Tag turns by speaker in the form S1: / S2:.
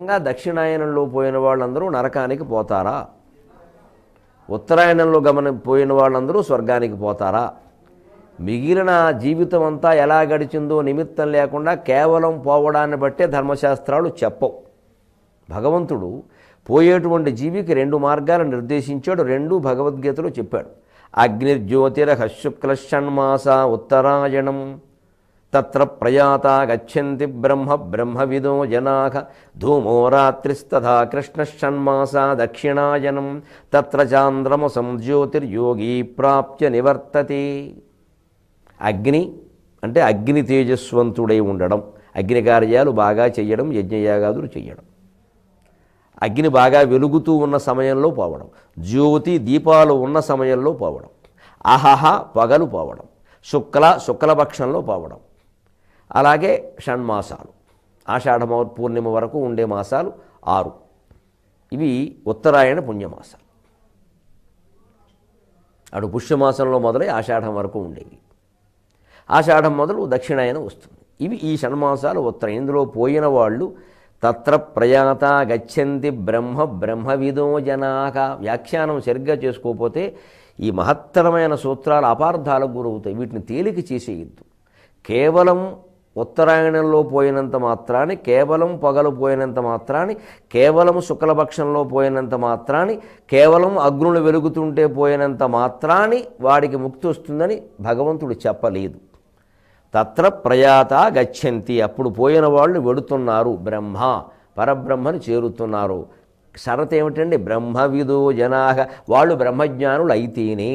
S1: దక్షిణాయనంలో పోయిన వాళ్ళందరూ నరకానికి పోతారా? ఉత్తరాయణంలో పోయిన వాళ్ళందరూ స్వర్గానికి పోతారా? మిగిలిన జీవితం అంతా ఎలా గడిచిందో నిమిత్తం లేకుండా కేవలం పోవడాన్ని బట్టే ధర్మశాస్త్రాలు చెప్పవు. భగవంతుడు పోయేటువంటి జీవికి రెండు మార్గాలు నిర్దేశించాడు. రెండు భగవద్గీతలో చెప్పాడు. అగ్నిర్జ్యోతిరః శుక్ల షణ్మాస ఉత్తరాయణం తత్ర ప్రయాత గచ్చంతి బ్రహ్మవిదో జనాః ధూమో రాత్రిస్తథా కృష్ణ షణ్మాస దక్షిణాయనం తత్ర చాంద్రమసం జ్యోతిర్యోగి ప్రాప్య నివర్తతే. అగ్ని అంటే అగ్ని తేజస్వంతుడై ఉండడం, అగ్ని కార్యాలు బాగా చేయడం, యజ్ఞయాగాదులు చేయడం, అగ్ని బాగా వెలుగుతూ ఉన్న సమయంలో పోవడం, జ్యోతి దీపాలు ఉన్న సమయంలో పోవడం, అహహ పగలు పోవడం, శుక్లపక్షంలో పోవడం. అలాగే షణ్మాసాలు ఆషాఢ పూర్ణిమ వరకు ఉండే మాసాలు 6. ఇవి ఉత్తరాయణ పుణ్యమాసాలు. అటు పుష్యమాసంలో మొదలై ఆషాఢం వరకు ఉండేవి. ఆషాఢం మొదలు దక్షిణాయనం వస్తుంది. ఇవి ఈ షణ్మాసాలు ఉత్తరం. ఇందులో పోయిన వాళ్ళు తత్ర ప్రయాత గచ్చంతి బ్రహ్మవిదో జనాః. వ్యాఖ్యానం సరిగ్గా చేసుకోకపోతే ఈ మహత్తరమైన సూత్రాలు అపార్థాలకు గురవుతాయి. వీటిని తేలిక చేసేయద్దు. కేవలం ఉత్తరాయణంలో పోయినంత మాత్రాన్ని, కేవలం పగలు పోయినంత మాత్రాన్ని, కేవలం శుక్లపక్షంలో పోయినంత మాత్రాన్ని, కేవలం అగ్నులు వెలుగుతుంటే పోయినంత మాత్రాన్ని వాడికి ముక్తి వస్తుందని భగవంతుడు చెప్పలేదు. తత్ర ప్రయాత గచ్చంతి, అప్పుడు పోయిన వాళ్ళు వెడుతున్నారు, పరబ్రహ్మని చేరుతున్నారు. షరత్ ఏమిటండి? బ్రహ్మవిదో జనాః, వాళ్ళు బ్రహ్మజ్ఞానులు అయితేనే.